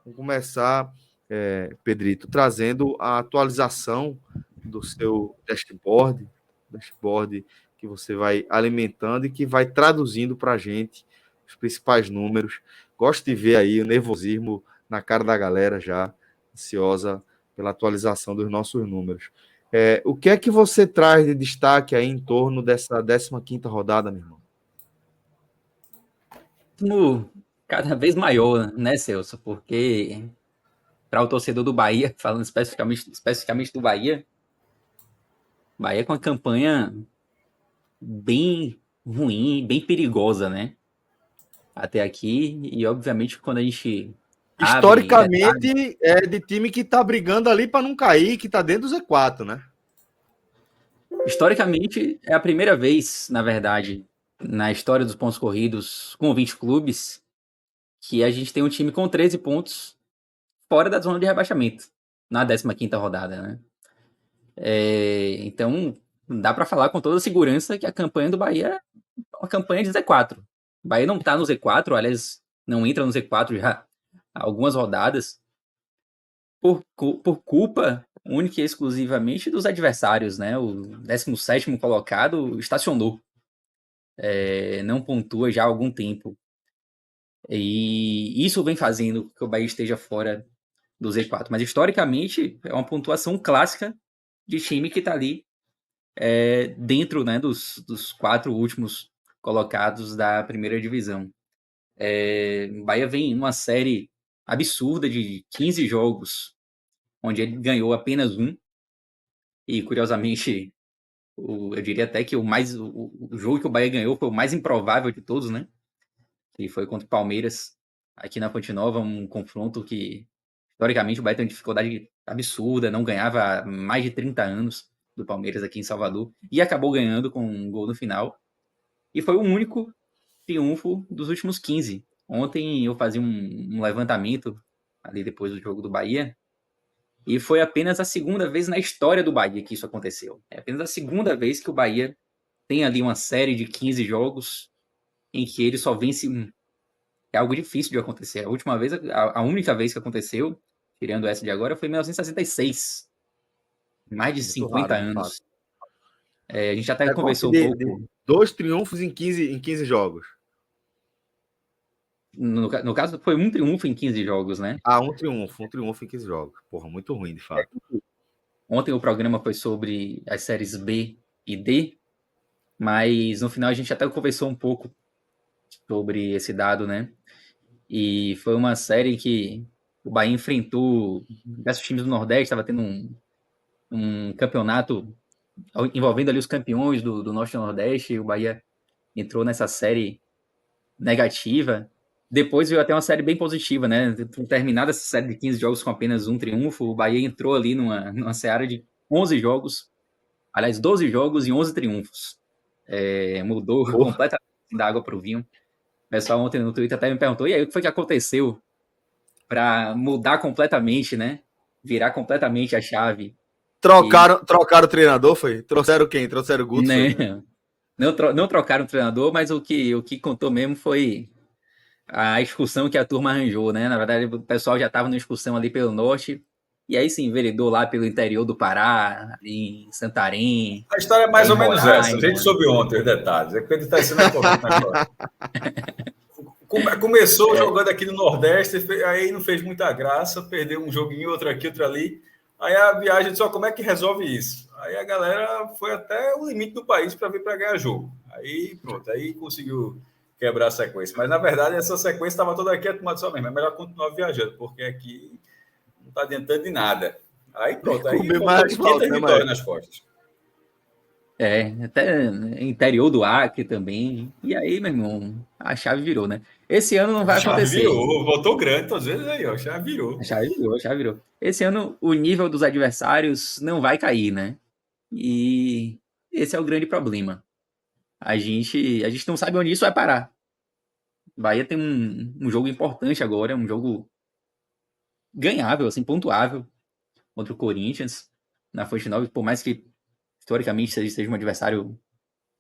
Vamos começar, Pedrito, trazendo a atualização do seu dashboard que você vai alimentando e que vai traduzindo para a gente os principais números. Gosto de ver aí o nervosismo na cara da galera já, ansiosa pela atualização dos nossos números. O que é que você traz de destaque aí em torno dessa 15ª rodada, meu irmão? Cada vez maior, né, Celso? Porque para o torcedor do Bahia, falando especificamente do Bahia com uma campanha bem ruim, bem perigosa, né? Até aqui, e obviamente quando a gente abre detalhes, Historicamente, é de time que tá brigando ali para não cair, que tá dentro do Z4, né? historicamente é a primeira vez, na verdade, na história dos pontos corridos com 20 clubes, que a gente tem um time com 13 pontos fora da zona de rebaixamento, na 15ª rodada, né? Então, dá para falar com toda segurança que a campanha do Bahia é uma campanha de Z4. O Bahia não tá no Z4, aliás, não entra no Z4 já há algumas rodadas, por culpa única e exclusivamente dos adversários, né? O 17º colocado estacionou, não pontua já há algum tempo. E isso vem fazendo com que o Bahia esteja fora do Z4. Mas historicamente é uma pontuação clássica de time que está ali dentro, né, dos 4 últimos colocados da primeira divisão. O Bahia vem em uma série absurda de 15 jogos, onde ele ganhou apenas um, e curiosamente, eu diria até que o jogo que o Bahia ganhou foi o mais improvável de todos, né? Que foi contra o Palmeiras, aqui na Fonte Nova, um confronto que, historicamente, o Bahia tem uma dificuldade absurda, não ganhava há mais de 30 anos do Palmeiras aqui em Salvador, e acabou ganhando com um gol no final. E foi o único triunfo dos últimos 15. Ontem eu fazia um levantamento ali depois do jogo do Bahia, e foi apenas a segunda vez na história do Bahia que isso aconteceu. É apenas a segunda vez que o Bahia tem ali uma série de 15 jogos em que ele só vence um. É algo difícil de acontecer. A última vez, a única vez que aconteceu, tirando essa de agora, foi em 1966. Mais de Muito 50 raro, de fato. anos. A gente até Recorte conversou um de pouco. 2 triunfos em 15 jogos. No caso, foi um triunfo em 15 jogos, né? Ah, um triunfo em 15 jogos. Porra, muito ruim, de fato. Ontem o programa foi sobre as séries B e D, mas no final a gente até conversou um pouco sobre esse dado, né? E foi uma série que o Bahia enfrentou diversos times do Nordeste, estava tendo um campeonato envolvendo ali os campeões do Norte e Nordeste. O Bahia entrou nessa série negativa. Depois veio até uma série bem positiva, né? Terminada essa série de 15 jogos com apenas um triunfo, o Bahia entrou ali numa seara de 11 jogos, aliás, 12 jogos e 11 triunfos. Mudou Porra. completamente da água para o vinho. O pessoal ontem no Twitter até me perguntou, e aí, o que foi que aconteceu para mudar completamente, né? Virar completamente a chave. E, Trocaram o treinador, foi? Trouxeram quem? Trouxeram o Guto, foi? né, não trocaram o treinador, mas o que contou mesmo foi a excursão que a turma arranjou, né? Na verdade, o pessoal já estava numa excursão ali pelo norte, e aí se enveredou lá pelo interior do Pará, ali em Santarém, A história é mais em ou menos essa. A gente Roraima. soube ontem os detalhes. É que ele está sendo correto na história. Começou jogando aqui no Nordeste, aí não fez muita graça, perdeu um joguinho, outro aqui, outro ali. Aí a viagem disse: como é que resolve isso? Aí a galera foi até o limite do país para vir para ganhar jogo. Aí pronto, aí conseguiu quebrar a sequência. Mas na verdade, essa sequência estava toda aqui, a turma disse: mesmo, é melhor continuar viajando, porque aqui não está adiantando de nada. Aí pronto, aí Comer mais voltou com asfalto, 500 né, vitórias Maestro? nas costas. Até interior do Acre também. E aí, meu irmão, a chave virou, né? Esse ano não vai Já acontecer. virou, voltou grande, todas as vezes aí, ó, já virou. A chave virou, a chave virou. Esse ano o nível dos adversários não vai cair, né? E esse é o grande problema. A gente não sabe onde isso vai parar. Bahia tem um jogo importante agora, um jogo ganhável, assim, pontuável contra o Corinthians na Fonte Nova, por mais que historicamente seja um adversário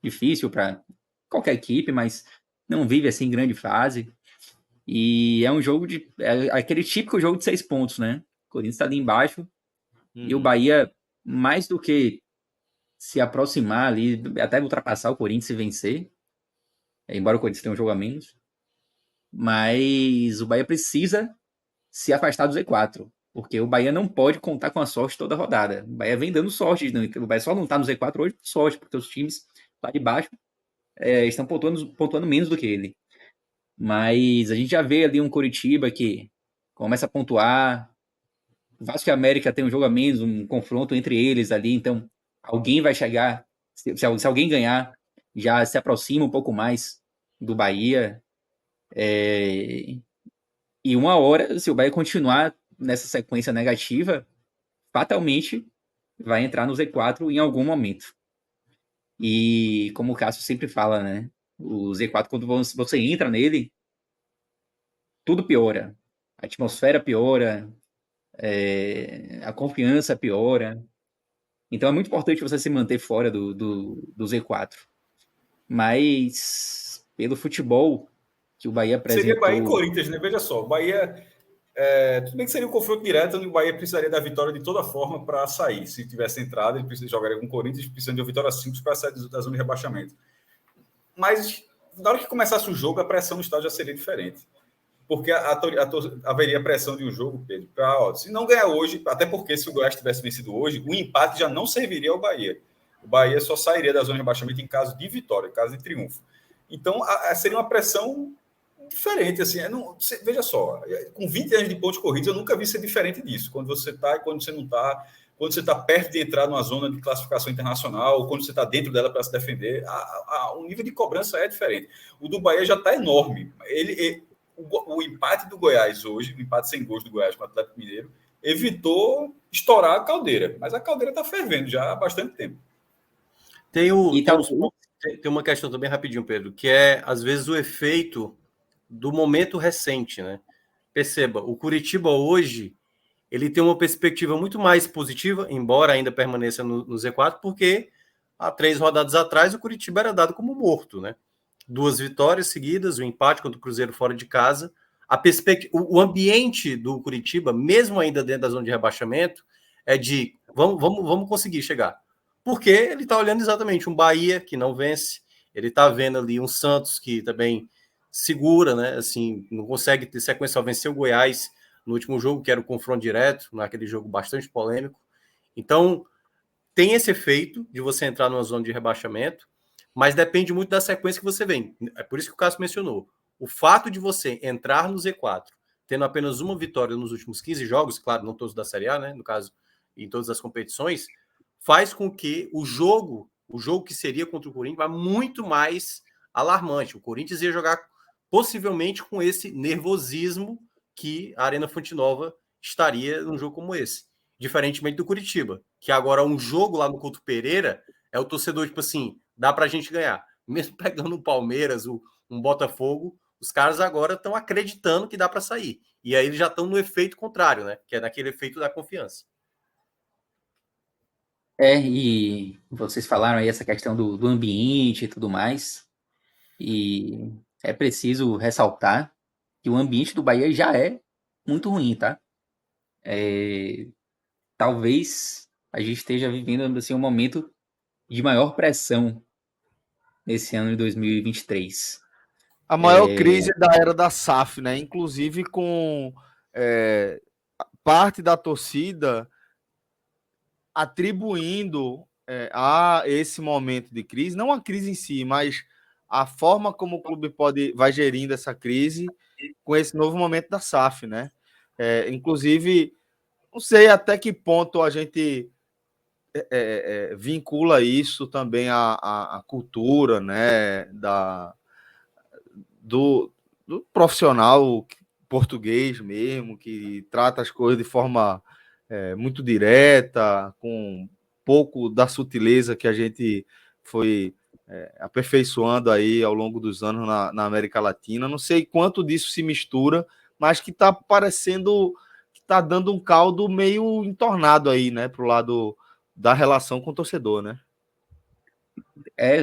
difícil para qualquer equipe, mas não vive assim em grande fase. E é um jogo aquele típico jogo de 6 pontos, né? O Corinthians tá ali embaixo e o Bahia, mais do que se aproximar ali, até ultrapassar o Corinthians e vencer, embora o Corinthians tenha um jogo a menos, mas o Bahia precisa se afastar do Z4, porque o Bahia não pode contar com a sorte toda rodada. O Bahia vem dando sorte, né? O Bahia só não tá no Z4 hoje por sorte, porque os times lá de baixo estão pontuando menos do que ele. Mas a gente já vê ali um Coritiba que começa a pontuar. Vasco e América tem um jogo a menos, um confronto entre eles ali, então alguém vai chegar. Se alguém ganhar, já se aproxima um pouco mais do Bahia. E uma hora, se o Bahia continuar nessa sequência negativa, fatalmente vai entrar no Z4 em algum momento. E como o Cássio sempre fala, né? O Z4, quando você entra nele, tudo piora. A atmosfera piora, a confiança piora. Então é muito importante você se manter fora do Z4. Mas pelo futebol que o Bahia Seria Bahia e apresentou. Corinthians, né? Veja só, o Bahia. Tudo bem que seria um confronto direto, onde o Bahia precisaria da vitória de toda forma para sair. Se tivesse entrado, ele jogaria com o Corinthians, precisando de uma vitória simples para sair da zona de rebaixamento. Mas na hora que começasse o jogo, a pressão no estádio já seria diferente. Porque haveria pressão de um jogo, Pedro, se não ganhar hoje, até porque se o Goiás tivesse vencido hoje, o empate já não serviria ao Bahia. O Bahia só sairia da zona de rebaixamento em caso de vitória, em caso de triunfo. Então, seria uma pressão diferente. Assim, veja só, com 20 anos de pontos corridos, eu nunca vi ser diferente disso. Quando você está e quando você não está. Quando você está perto de entrar numa zona de classificação internacional, ou quando você está dentro dela para se defender, o nível de cobrança é diferente. O do Bahia já está enorme. O empate do Goiás hoje, o empate sem gols do Goiás com o Atlético Mineiro, evitou estourar a caldeira. Mas a caldeira está fervendo já há bastante tempo. Tem uma questão também rapidinho, Pedro, que é, às vezes, o efeito do momento recente, né? Perceba, o Curitiba hoje, ele tem uma perspectiva muito mais positiva, embora ainda permaneça no Z4, porque há 3 rodadas atrás o Curitiba era dado como morto, né? 2 vitórias seguidas, o empate contra o Cruzeiro fora de casa. O ambiente do Curitiba, mesmo ainda dentro da zona de rebaixamento, é de vamos conseguir chegar. Porque ele está olhando exatamente um Bahia que não vence, ele está vendo ali um Santos que também segura, né? Assim, não consegue ter sequência, só venceu o Goiás no último jogo, que era o confronto direto, naquele jogo bastante polêmico. Então, tem esse efeito de você entrar numa zona de rebaixamento, mas depende muito da sequência que você vem. É por isso que o Cássio mencionou. O fato de você entrar no Z4, tendo apenas uma vitória nos últimos 15 jogos, claro, não todos da Série A, né? No caso, em todas as competições, faz com que o jogo que seria contra o Corinthians, vá muito mais alarmante. O Corinthians ia jogar possivelmente com esse nervosismo que a Arena Fonte Nova estaria num jogo como esse. Diferentemente do Curitiba, que agora um jogo lá no Couto Pereira é o torcedor, tipo assim, dá pra gente ganhar. Mesmo pegando um Palmeiras, um Botafogo, os caras agora estão acreditando que dá para sair. E aí eles já estão no efeito contrário, né? Que é naquele efeito da confiança. E vocês falaram aí essa questão do ambiente e tudo mais. E é preciso ressaltar que o ambiente do Bahia já é muito ruim, tá? Talvez a gente esteja vivendo assim, um momento de maior pressão nesse ano de 2023. A maior crise da era da SAF, né? Inclusive com parte da torcida atribuindo a esse momento de crise, não a crise em si, mas a forma como o clube vai gerindo essa crise com esse novo momento da SAF, né? Inclusive, não sei até que ponto a gente vincula isso também à cultura, né? Do profissional português mesmo, que trata as coisas de forma muito direta, com pouco da sutileza que a gente foi aperfeiçoando aí ao longo dos anos na América Latina. Não sei quanto disso se mistura, mas que está parecendo que está dando um caldo meio entornado aí, né, para o lado da relação com o torcedor, né?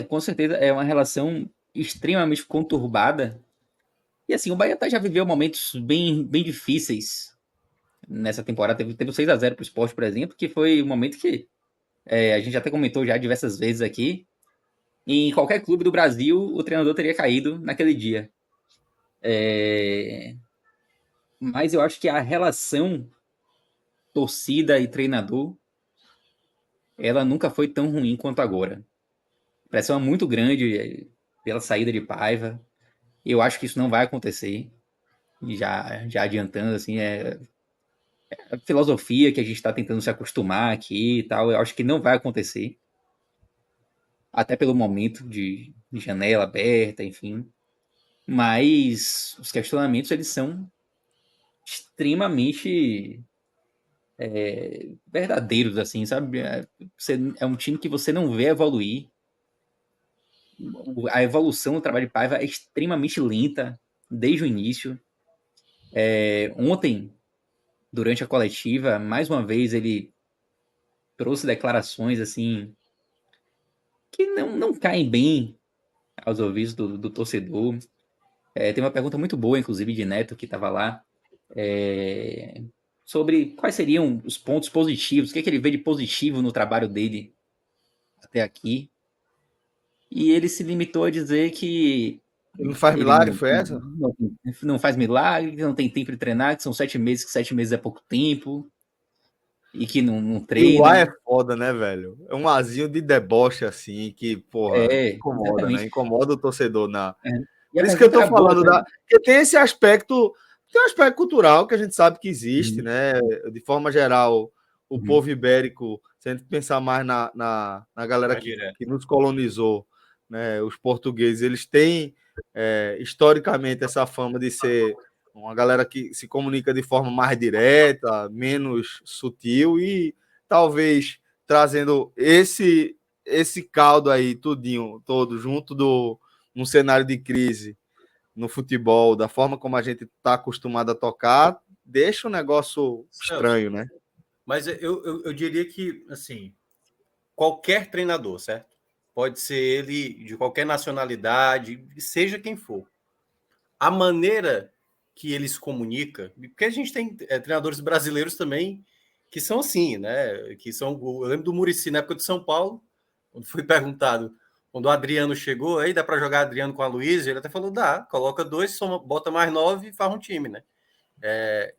Com certeza é uma relação extremamente conturbada, E assim, o Bahia já viveu momentos bem difíceis nessa temporada. Teve 6-0 pro Sport, por exemplo, que foi um momento que a gente até comentou já diversas vezes aqui. Em qualquer clube do Brasil, o treinador teria caído naquele dia. Mas eu acho que a relação torcida e treinador, ela nunca foi tão ruim quanto agora. Pressão é muito grande pela saída de Paiva. Eu acho que isso não vai acontecer. Já adiantando, assim, a filosofia que a gente está tentando se acostumar aqui e tal, eu acho que não vai acontecer. Até pelo momento de janela aberta, enfim. Mas os questionamentos, eles são extremamente verdadeiros, assim, sabe? É um time que você não vê evoluir. A evolução do trabalho de Paiva é extremamente lenta desde o início. Ontem, durante a coletiva, mais uma vez ele trouxe declarações assim que não caem bem aos ouvidos do torcedor. Tem uma pergunta muito boa, inclusive, de Neto, que estava lá, sobre quais seriam os pontos positivos, o que ele vê de positivo no trabalho dele até aqui. E ele se limitou a dizer que Não faz ele milagre, foi essa? não faz milagre, que não tem tempo de treinar, que são 7 meses, que 7 meses é pouco tempo, e que não E o ar é treina. foda, né, velho? É um azinho de deboche, assim, que, porra, incomoda, né? Exatamente. Incomoda o torcedor na. E a Por isso que eu pergunta tô era boa, falando tá? da. Porque tem esse aspecto. Tem um aspecto cultural que a gente sabe que existe, Uhum. né? De forma geral, o Uhum. povo ibérico, se a gente pensar mais na galera que nos colonizou, né? Os portugueses, eles têm historicamente essa fama de ser uma galera que se comunica de forma mais direta, menos sutil e talvez trazendo esse caldo aí, tudinho, todo junto num cenário de crise no futebol, da forma como a gente está acostumado a tocar, deixa um negócio Celso, estranho, né? mas eu diria que, assim, qualquer treinador, certo? Pode ser ele de qualquer nacionalidade, seja quem for. A maneira que ele se comunica, porque a gente tem treinadores brasileiros também que são assim, né? Que são, eu lembro do Muricy na época de São Paulo, quando foi perguntado, quando o Adriano chegou, aí dá para jogar Adriano com a Luiz, ele até falou, dá, coloca 2, soma, bota mais 9 e faz um time, né?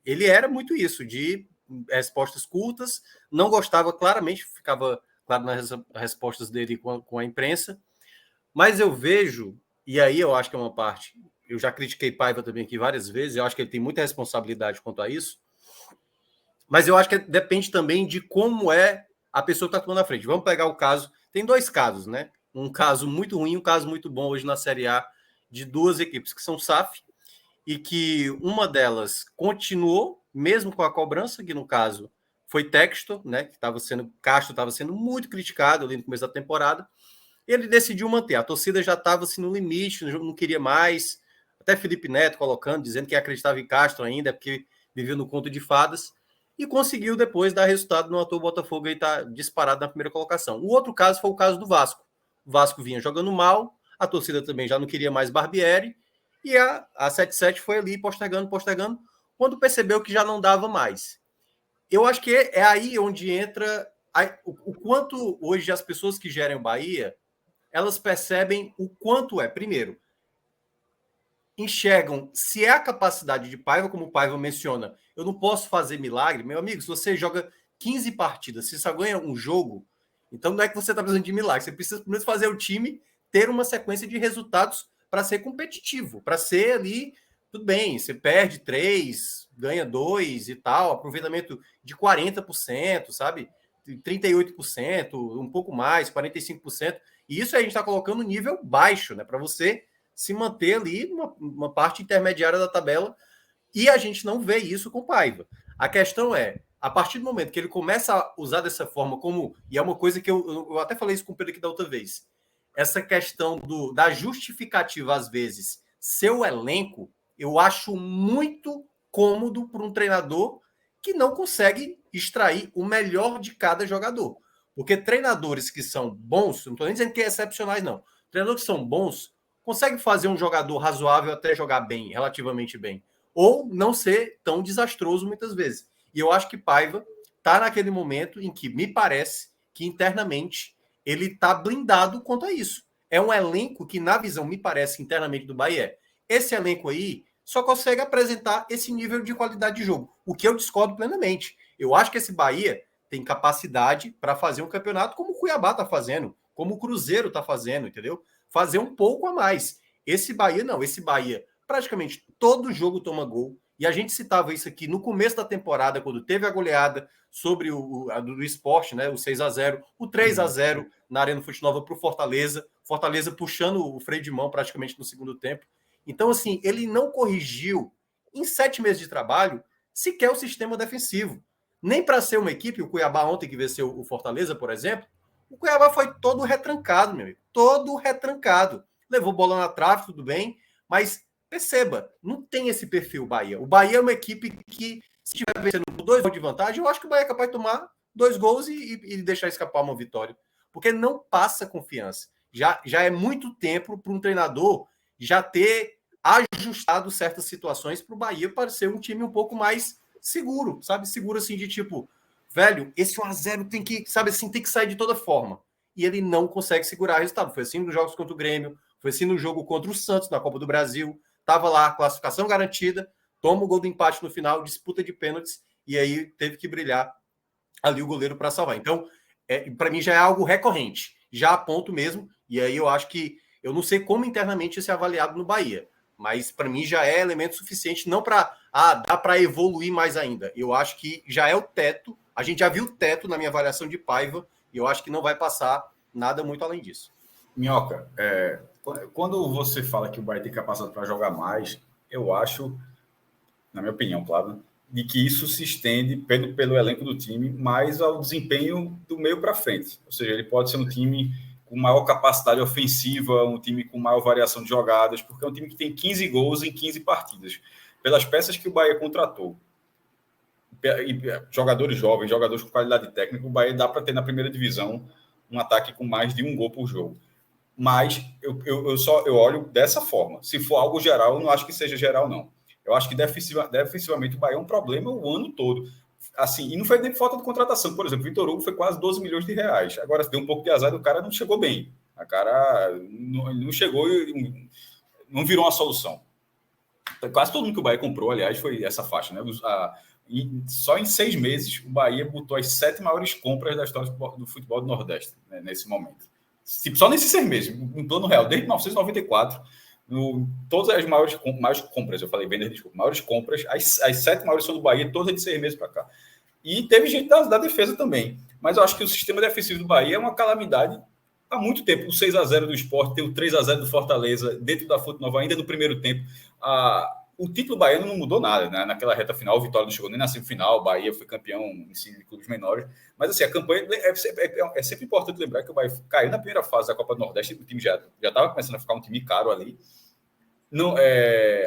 Ele era muito isso, de respostas curtas, não gostava claramente, ficava claro nas respostas dele com a imprensa, mas eu vejo, e aí eu acho que é uma parte, eu já critiquei Paiva também aqui várias vezes, eu acho que ele tem muita responsabilidade quanto a isso, mas eu acho que depende também de como é a pessoa que está tomando a frente. Vamos pegar o caso, tem 2 casos, né? Um caso muito ruim, um caso muito bom hoje na Série A, de 2 equipes, que são SAF, e que uma delas continuou, mesmo com a cobrança, que no caso foi Textor, né? Que Castro estava sendo muito criticado ali no começo da temporada. Ele decidiu manter. A torcida já estava assim, no limite, não queria mais. Até Felipe Neto colocando, dizendo que acreditava em Castro ainda, porque vivia no conto de fadas. E conseguiu depois dar resultado no atual Botafogo e está disparado na primeira colocação. O outro caso foi o caso do Vasco. O Vasco vinha jogando mal, a torcida também já não queria mais Barbieri, e a 77 foi ali postergando, quando percebeu que já não dava mais. Eu acho que é aí onde entra o quanto hoje as pessoas que gerem o Bahia, elas percebem o quanto primeiro, enxergam se é a capacidade de Paiva, como o Paiva menciona, eu não posso fazer milagre. Meu amigo, se você joga 15 partidas, se só ganha um jogo, então não é que você está precisando de milagre, você precisa primeiro fazer o time ter uma sequência de resultados para ser competitivo, para ser ali, tudo bem, você perde 3, ganha 2 e tal, aproveitamento de 40%, sabe? 38%, um pouco mais, 45%. E isso a gente está colocando nível baixo, né? Para você se manter ali uma parte intermediária da tabela, e a gente não vê isso com Paiva. A questão é, a partir do momento que ele começa a usar dessa forma, e é uma coisa que eu até falei isso com o Pedro aqui da outra vez, essa questão da justificativa, às vezes, seu elenco, eu acho muito cômodo para um treinador que não consegue extrair o melhor de cada jogador. Porque treinadores que são bons, não estou nem dizendo que é excepcionais, não. Treinadores que são bons consegue fazer um jogador razoável até jogar bem, relativamente bem, ou não ser tão desastroso muitas vezes. E eu acho que Paiva está naquele momento em que me parece que internamente ele está blindado quanto a isso. É um elenco que, na visão, me parece, internamente do Bahia, esse elenco aí só consegue apresentar esse nível de qualidade de jogo, o que eu discordo plenamente. Eu acho que esse Bahia tem capacidade para fazer um campeonato como o Cuiabá está fazendo, como o Cruzeiro está fazendo, entendeu? Fazer um pouco a mais. Esse Bahia não, esse Bahia praticamente todo jogo toma gol, e a gente citava isso aqui no começo da temporada, quando teve a goleada sobre a do Sport, né, o 6-0, o 3-0 na Arena Fonte Nova para o Fortaleza puxando o freio de mão praticamente no segundo tempo. Então, assim, ele não corrigiu, em 7 meses de trabalho, sequer o sistema defensivo. Nem para ser uma equipe, o Cuiabá ontem que venceu o Fortaleza, por exemplo, o Cuiabá foi todo retrancado, meu amigo. Todo retrancado. Levou bola na trave, tudo bem, mas perceba, não tem esse perfil Bahia. O Bahia é uma equipe que, se estiver vencendo por 2 gols de vantagem, eu acho que o Bahia é capaz de tomar 2 gols e deixar escapar uma vitória. Porque não passa confiança. Já é muito tempo para um treinador já ter ajustado certas situações para o Bahia parecer um time um pouco mais seguro, sabe? Seguro assim de tipo, velho, esse 1-0 tem que, sabe assim, tem que sair de toda forma. E ele não consegue segurar o resultado. Foi assim nos jogos contra o Grêmio, foi assim no jogo contra o Santos na Copa do Brasil. Tava lá, classificação garantida, toma o gol do empate no final, disputa de pênaltis, e aí teve que brilhar ali o goleiro para salvar. Então, para mim já é algo recorrente, já aponto mesmo, e aí eu acho que, eu não sei como internamente isso é avaliado no Bahia, mas para mim já é elemento suficiente, não para, dá para evoluir mais ainda. Eu acho que já é o teto, a gente já viu o teto na minha avaliação de Paiva, e eu acho que não vai passar nada muito além disso. Minhoca, quando você fala que o Bahia tem capacidade para jogar mais, eu acho, na minha opinião, claro, de que isso se estende pelo elenco do time mais ao desempenho do meio para frente. Ou seja, ele pode ser um time com maior capacidade ofensiva, um time com maior variação de jogadas, porque é um time que tem 15 gols em 15 partidas. Pelas peças que o Bahia contratou, jogadores jovens, jogadores com qualidade técnica, o Bahia dá para ter na primeira divisão um ataque com mais de 1 gol por jogo. Mas eu olho dessa forma. Se for algo geral, eu não acho que seja geral, não. Eu acho que defensivamente o Bahia é um problema o ano todo. Assim, e não foi nem falta de contratação. Por exemplo, o Vitor Hugo foi quase 12 milhões de reais. Agora, se deu um pouco de azar, o cara não chegou bem. O cara não chegou e não virou uma solução. Quase todo mundo que o Bahia comprou, aliás, foi essa faixa, né? Só em 6 meses, o Bahia botou as 7 maiores compras da história do futebol do Nordeste, né, nesse momento. Só nesses 6 meses, em plano real, desde 1994, todas as maiores compras, eu falei venda, desculpa, maiores compras, as 7 maiores são do Bahia, todas de 6 meses para cá. E teve gente da defesa também. Mas eu acho que o sistema defensivo do Bahia é uma calamidade há muito tempo. O 6-0 do Sport, tem o 3-0 do Fortaleza, dentro da Fonte Nova, ainda no primeiro tempo. O título baiano não mudou nada, né? Naquela reta final, o Vitória não chegou nem na semifinal, o Bahia foi campeão em de clubes menores. Mas assim, a campanha é sempre importante lembrar que o Bahia caiu na primeira fase da Copa do Nordeste, o time já estava começando a ficar um time caro ali. Não,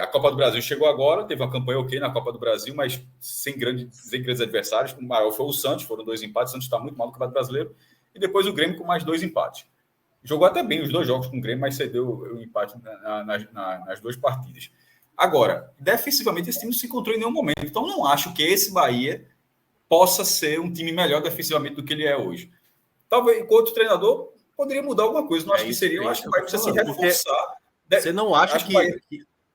a Copa do Brasil chegou agora, teve uma campanha ok na Copa do Brasil, mas sem grandes adversários. O maior foi o Santos, foram 2 empates, o Santos está muito mal no Campeonato Brasileiro, e depois o Grêmio com mais 2 empates. Jogou até bem os 2 jogos com o Grêmio, mas cedeu o empate nas 2 partidas. Agora, defensivamente, esse time não se encontrou em nenhum momento. Então, não acho que esse Bahia possa ser um time melhor defensivamente do que ele é hoje. Talvez, com outro treinador, poderia mudar alguma coisa. Não acho que seria. Eu acho que o Bahia precisa se reforçar. Você não acha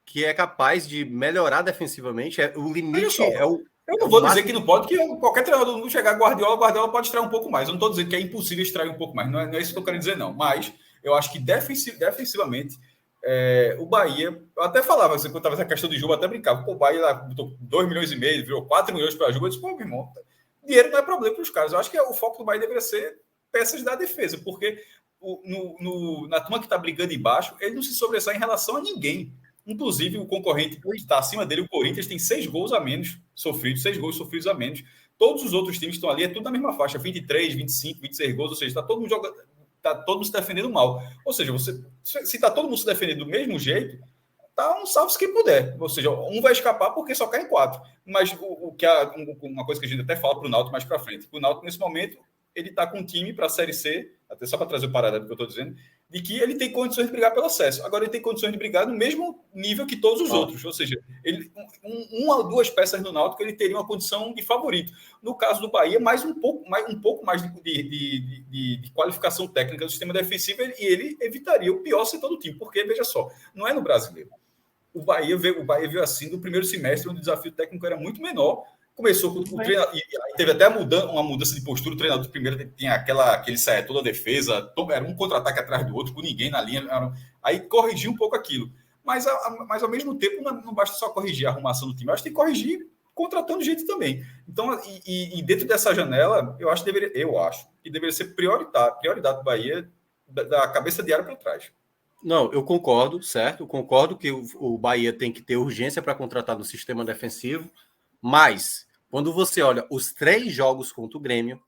que é capaz de melhorar defensivamente? O limite é o... Eu não vou dizer que não pode, que qualquer treinador do mundo chegar a Guardiola pode extrair um pouco mais. Eu não estou dizendo que é impossível extrair um pouco mais. Não é isso que eu quero dizer, não. Mas eu acho que defensivamente... o Bahia, eu até falava, quando estava essa questão de jogo, eu até brincava, o Bahia lá botou 2,5 milhões, virou 4 milhões para a jogo, eu disse, meu irmão, dinheiro não é problema para os caras. Eu acho que o foco do Bahia deveria ser peças da defesa, porque na turma que está brigando embaixo, ele não se sobressai em relação a ninguém. Inclusive, o concorrente que está acima dele, o Corinthians, tem 6 gols a menos sofridos, 6 gols sofridos a menos. Todos os outros times que estão ali, é tudo na mesma faixa, 23, 25, 26 gols, ou seja, está todo mundo jogando. Está todo mundo se defendendo mal. Ou seja, se está todo mundo se defendendo do mesmo jeito, tá um salve-se quem puder. Ou seja, um vai escapar porque só cai em 4. Mas uma coisa que a gente até fala para o Náutico mais para frente. O Náutico, nesse momento, ele está com um time para a Série C, até só para trazer o paralelo que eu estou dizendo, de que ele tem condições de brigar pelo acesso. Agora ele tem condições de brigar no mesmo nível que todos os outros. Ou seja, uma ou duas peças no Náutico ele teria uma condição de favorito. No caso do Bahia, um pouco mais de qualificação técnica do sistema defensivo, e ele evitaria o pior setor do time. Porque, veja só, não é no brasileiro. O Bahia veio assim do primeiro semestre, onde o desafio técnico era muito menor. Começou com o treinador, e teve até uma mudança de postura. O treinador primeiro tinha aquele saia toda a defesa, era um contra-ataque atrás do outro, com ninguém na linha. Aí corrigiu um pouco aquilo. Mas ao mesmo tempo, não basta só corrigir a arrumação do time, acho que tem que corrigir contratando gente também. Então, e dentro dessa janela, eu acho que deveria ser prioridade do Bahia, da cabeça de área para trás. Não, eu concordo, certo? Eu concordo que o Bahia tem que ter urgência para contratar no sistema defensivo, mas quando você olha os 3 jogos contra o Grêmio,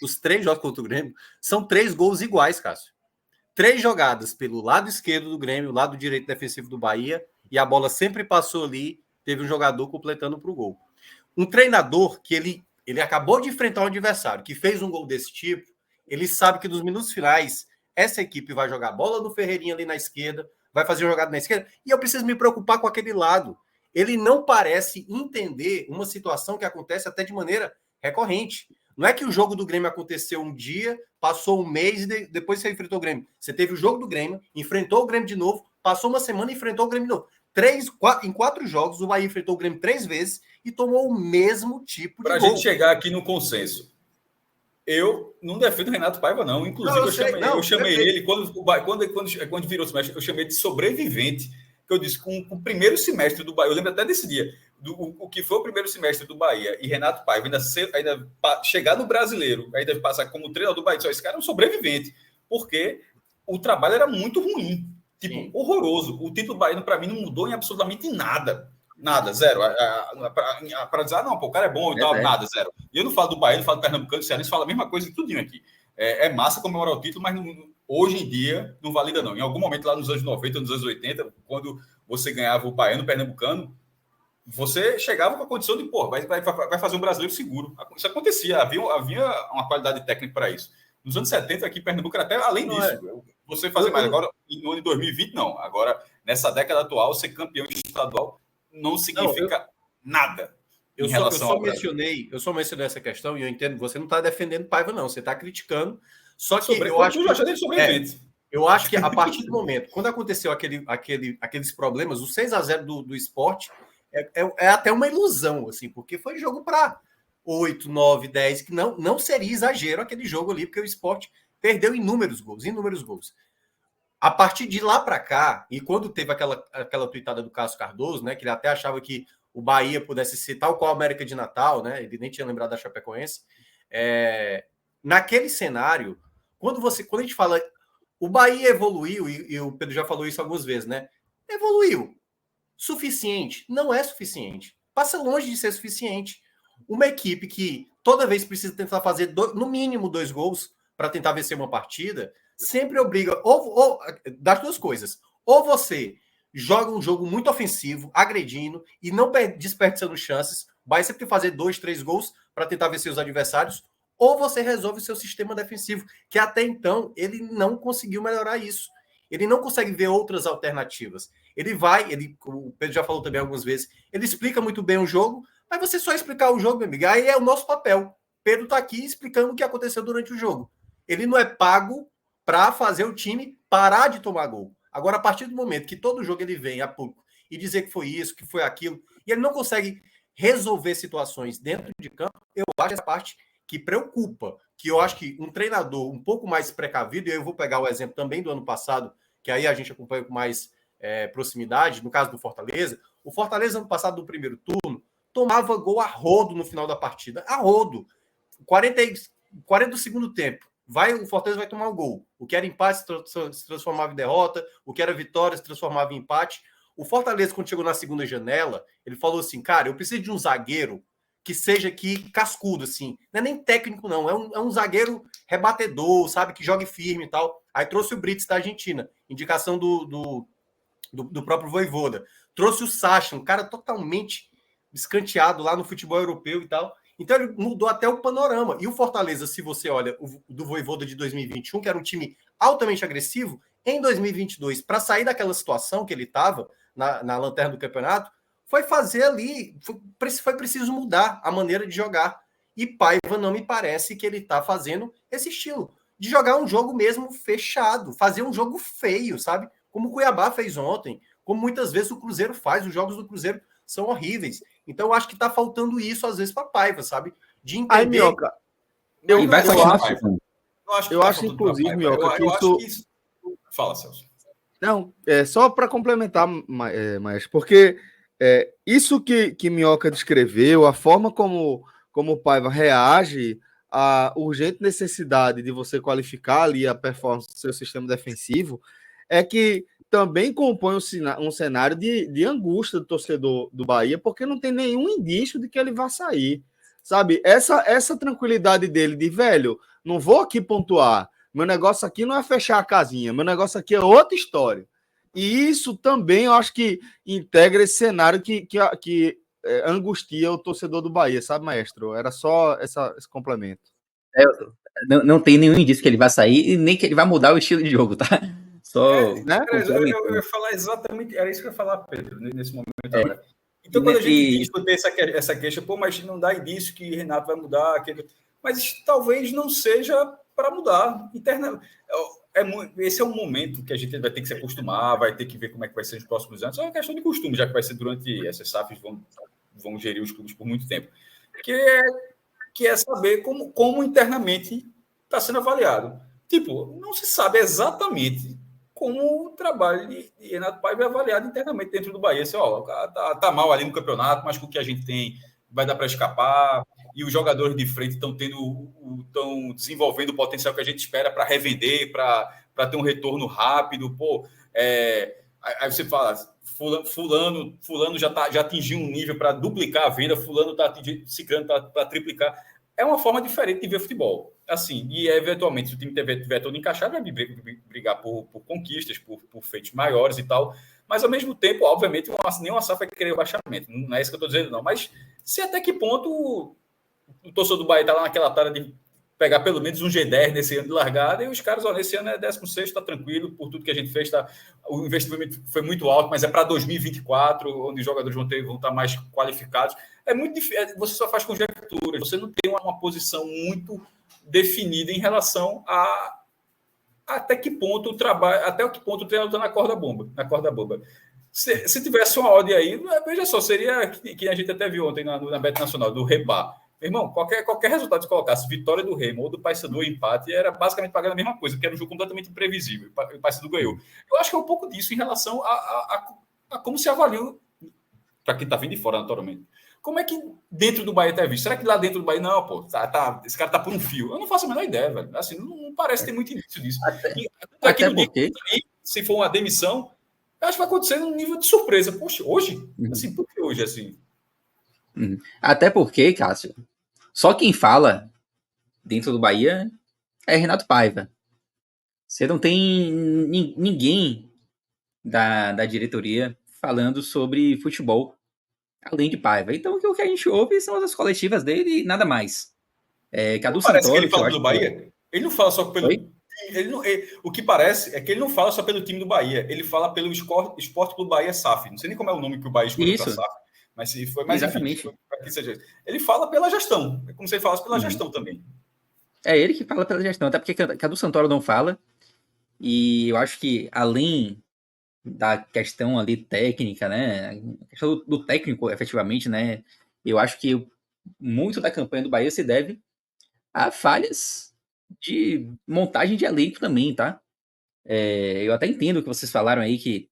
são 3 gols iguais, Cássio. 3 jogadas pelo lado esquerdo do Grêmio, lado direito defensivo do Bahia, e a bola sempre passou ali, teve um jogador completando para o gol. Um treinador que ele acabou de enfrentar um adversário que fez um gol desse tipo, ele sabe que nos minutos finais essa equipe vai jogar bola no Ferreirinha ali na esquerda, vai fazer uma jogada na esquerda, e eu preciso me preocupar com aquele lado. Ele não parece entender uma situação que acontece até de maneira recorrente. Não é que o jogo do Grêmio aconteceu um dia, passou um mês e depois você enfrentou o Grêmio. Você teve o jogo do Grêmio, enfrentou o Grêmio de novo, passou uma semana e enfrentou o Grêmio de novo. Em 4 jogos, o Bahia enfrentou o Grêmio 3 vezes e tomou o mesmo tipo de gol. Para a gente chegar aqui no consenso. Eu não defendo o Renato Paiva, não. Inclusive, eu chamei ele, quando virou o semestre, eu chamei de sobrevivente, que eu disse, com o primeiro semestre do Bahia, eu lembro até desse dia, o que foi o primeiro semestre do Bahia, e Renato Paiva ainda chegar no brasileiro, ainda passar como treinador do Bahia, só esse cara é um sobrevivente, porque o trabalho era muito ruim, horroroso. O título do Bahia, para mim, não mudou em absolutamente nada. Nada, zero. Para dizer, não, pô, o cara é bom e tal, nada, zero. E eu não falo do Bahia, não falo do Pernambucano, do Cearense, fala a mesma coisa em tudinho aqui. É massa comemorar o título, mas hoje em dia não valida, não. Em algum momento lá nos anos 90, nos anos 80, quando você ganhava o Baiano, o Pernambucano, você chegava com a condição de, pô, vai fazer um brasileiro seguro. Isso acontecia, havia uma qualidade técnica para isso. Nos anos 70, aqui em Pernambuco, era até além disso. Você fazer mais. Agora, no ano de 2020, não. Agora, nessa década atual, ser campeão estadual não significa nada. Eu só mencionei essa questão e eu entendo, você não está defendendo Paiva, não. Você está criticando. Só que eu acho que a partir do momento, quando aconteceu aqueles problemas, o 6-0 do Sport é até uma ilusão, assim, porque foi jogo para 8, 9, 10, que não seria exagero aquele jogo ali, porque o Sport perdeu inúmeros gols. A partir de lá para cá, e quando teve aquela tuitada do Cássio Cardoso, né, que ele até achava que o Bahia pudesse ser tal qual a América de Natal, né, ele nem tinha lembrado da Chapecoense, naquele cenário, quando a gente fala, o Bahia evoluiu, e o Pedro já falou isso algumas vezes, né, evoluiu. Suficiente? Não é suficiente. Passa longe de ser suficiente. Uma equipe que toda vez precisa tentar fazer no mínimo 2 gols para tentar vencer uma partida, sempre obriga, ou das duas coisas, ou você joga um jogo muito ofensivo, agredindo e não desperdiçando chances, vai sempre fazer 2, 3 gols para tentar vencer os adversários, ou você resolve o seu sistema defensivo, que até então ele não conseguiu melhorar isso. Ele não consegue ver outras alternativas. O Pedro já falou também algumas vezes, ele explica muito bem o jogo, mas você só explicar o jogo, meu amigo, aí é o nosso papel. Pedro está aqui explicando o que aconteceu durante o jogo. Ele não é pago para fazer o time parar de tomar gol. Agora, a partir do momento que todo jogo ele vem a público e dizer que foi isso, que foi aquilo, e ele não consegue resolver situações dentro de campo, eu acho essa parte que preocupa, que eu acho que um treinador um pouco mais precavido, e eu vou pegar o exemplo também do ano passado, que aí a gente acompanha com mais proximidade, no caso do Fortaleza, o Fortaleza ano passado, no primeiro turno, tomava gol a rodo no final da partida, a rodo, 40 do segundo tempo, o Fortaleza vai tomar o gol. O que era empate se transformava em derrota, o que era vitória se transformava em empate. O Fortaleza, quando chegou na segunda janela, ele falou assim, cara, eu preciso de um zagueiro que seja aqui cascudo, assim. Não é nem técnico, não. É um zagueiro rebatedor, sabe? Que jogue firme e tal. Aí trouxe o Brits da Argentina, indicação do próprio Vojvoda. Trouxe o Sacha, um cara totalmente escanteado lá no futebol europeu e tal. Então ele mudou até o panorama. E o Fortaleza, se você olha do Vojvoda de 2021, que era um time altamente agressivo, em 2022, para sair daquela situação que ele estava na lanterna do campeonato, foi fazer ali, foi preciso mudar a maneira de jogar. E Paiva não me parece que ele está fazendo esse estilo, de jogar um jogo mesmo fechado, fazer um jogo feio, sabe? Como o Cuiabá fez ontem, como muitas vezes o Cruzeiro faz, os jogos do Cruzeiro são horríveis. Então eu acho que está faltando isso às vezes para Paiva, sabe? De entender... Aí, Minhoca, E vai continuar. eu acho inclusive, Minhoca, que isso... Fala, Celso. Não, só para complementar, Maestro, porque isso que Minhoca descreveu, a forma como o Paiva reage à urgente necessidade de você qualificar ali a performance do seu sistema defensivo, é que também compõe um cenário de angústia do torcedor do Bahia, porque não tem nenhum indício de que ele vai sair, sabe? Essa tranquilidade dele de, velho, não vou aqui pontuar, meu negócio aqui não é fechar a casinha, meu negócio aqui é outra história. E isso também eu acho que integra esse cenário que angustia o torcedor do Bahia, sabe, Maestro? Era só esse complemento. Não tem nenhum indício que ele vai sair e nem que ele vai mudar o estilo de jogo, tá? Só. Né? Eu ia falar exatamente, era isso que eu ia falar, Pedro, nesse momento agora. Então, quando a gente discutir essa queixa, mas não dá indício que Renato vai mudar, mas talvez não seja para mudar internamente. Esse é um momento que a gente vai ter que se acostumar, vai ter que ver como é que vai ser nos próximos anos. É uma questão de costume, já que vai ser durante essas SAFs, vão gerir os clubes por muito tempo. Que é saber como internamente está sendo avaliado. Tipo, não se sabe exatamente como o trabalho de Renato Paiva é avaliado internamente dentro do Bahia. Assim, tá mal ali no campeonato, mas com o que a gente tem vai dar para escapar, e os jogadores de frente estão desenvolvendo o potencial que a gente espera para revender, para ter um retorno rápido. Aí você fala, fulano já atingiu um nível para duplicar a venda, fulano está atingindo, ciclano para triplicar. É uma forma diferente de ver futebol. Assim, e eventualmente, se o time tiver todo encaixado, vai brigar por conquistas, por feitos maiores e tal. Mas, ao mesmo tempo, obviamente, nenhuma SAF vai querer o baixamento. Não é isso que eu estou dizendo, não. Mas se até que ponto o torcedor do Bahia está lá naquela tara de pegar pelo menos um G10 nesse ano de largada, e os caras, nesse ano é 16º, está tranquilo, por tudo que a gente fez, o investimento foi muito alto, mas é para 2024, onde os jogadores vão estar mais qualificados. É muito difícil, você só faz conjecturas, você não tem uma posição muito definida em relação a até que ponto o treinador está na corda bamba. Se tivesse uma odd aí, veja só, seria que a gente até viu ontem na Bet Nacional, do Reba. Irmão, qualquer resultado que você colocasse, vitória do Remo ou do Paysandu, empate, era basicamente pagando a mesma coisa, porque era um jogo completamente imprevisível. O Paysandu ganhou. Eu acho que é um pouco disso em relação a como se avalia, para quem está vindo de fora, naturalmente. Como é que dentro do Bahia está visto? Será que lá dentro do Bahia, não, pô, esse cara tá por um fio? Eu não faço a menor ideia, velho. Assim, não parece ter muito indício disso. Até porque... Se for uma demissão, eu acho que vai acontecer num nível de surpresa. Poxa, hoje? Assim, por que hoje, assim? Até porque, Cássio, só quem fala dentro do Bahia é Renato Paiva. Você não tem ninguém da diretoria falando sobre futebol além de Paiva. Então o que a gente ouve são as coletivas dele e nada mais. Cadu Parece Santoro, que ele fala pelo Bahia. Ele não fala só pelo... o que parece é que ele não fala só pelo time do Bahia, ele fala pelo Esporte Clube Bahia SAF. Não sei nem como é o nome que o Bahia escolheu para SAF, mas se foi mais exatamente. Ele fala pela gestão, é como se ele falasse pela gestão também. É ele que fala pela gestão, até porque Cadu Santoro não fala, e eu acho que além da questão ali técnica, né, a questão do técnico, efetivamente, né, eu acho que muito da campanha do Bahia se deve a falhas de montagem de elenco também, tá? Eu até entendo o que vocês falaram aí, que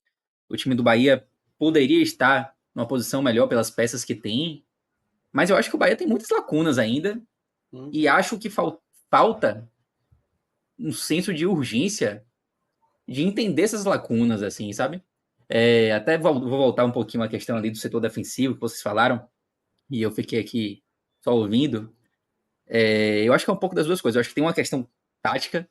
o time do Bahia poderia estar numa posição melhor pelas peças que tem, mas eu acho que o Bahia tem muitas lacunas ainda, e acho que falta um senso de urgência de entender essas lacunas, assim, sabe? Até vou voltar um pouquinho à questão ali do setor defensivo que vocês falaram, e eu fiquei aqui só ouvindo. Eu acho que é um pouco das duas coisas. Eu acho que tem uma questão tática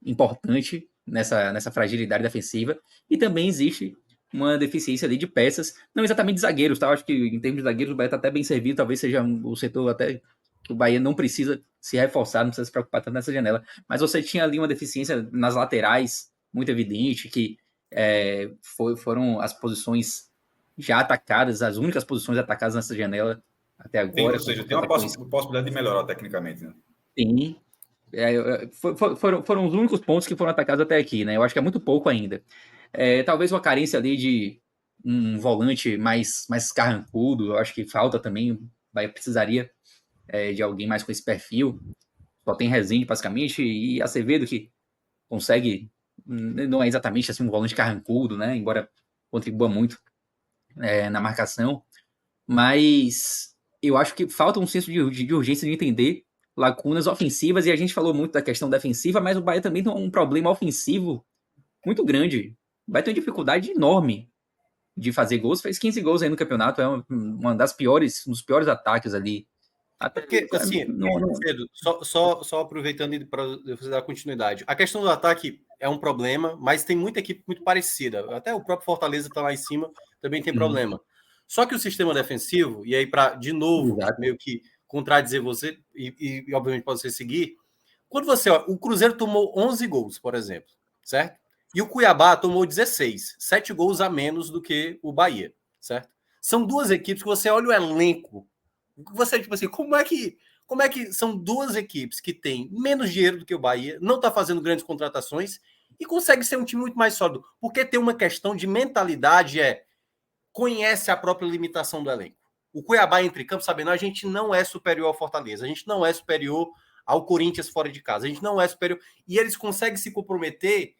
importante nessa fragilidade defensiva, e também existe uma deficiência ali de peças, não exatamente de zagueiros, tá? Eu acho que em termos de zagueiros o Bahia está até bem servido, talvez seja o setor até que o Bahia não precisa se reforçar, não precisa se preocupar tanto nessa janela, mas você tinha ali uma deficiência nas laterais, muito evidente, que foram as posições já atacadas, as únicas posições atacadas nessa janela até agora. Ou seja, tem uma possibilidade de melhorar tecnicamente, né? Sim. Foram os únicos pontos que foram atacados até aqui, né? Eu acho que é muito pouco ainda. Talvez uma carência ali de um volante mais carrancudo, eu acho que falta também, precisaria de alguém mais com esse perfil. Só tem Rezende, basicamente, e Acevedo, que consegue, não é exatamente assim um volante carrancudo, né? Embora contribua muito na marcação, mas eu acho que falta um senso de urgência de entender lacunas ofensivas, e a gente falou muito da questão defensiva, mas o Bahia também tem um problema ofensivo muito grande. O Bahia tem uma dificuldade enorme de fazer gols, fez 15 gols aí no campeonato, um dos piores ataques ali. Até porque, assim, Pedro, só aproveitando para você dar continuidade, a questão do ataque é um problema, mas tem muita equipe muito parecida. Até o próprio Fortaleza está lá em cima, também tem problema. Só que o sistema defensivo, e aí para, de novo, meio que contradizer você, e obviamente para você seguir, quando você, o Cruzeiro tomou 11 gols, por exemplo, certo? E o Cuiabá tomou 16, 7 gols a menos do que o Bahia, certo? São duas equipes que você olha o elenco, você, tipo assim, como é que são duas equipes que têm menos dinheiro do que o Bahia, não está fazendo grandes contratações e consegue ser um time muito mais sólido? Porque tem uma questão de mentalidade, conhece a própria limitação do elenco. O Cuiabá entre campo, sabendo, a gente não é superior ao Fortaleza, a gente não é superior ao Corinthians fora de casa, a gente não é superior, e eles conseguem se comprometer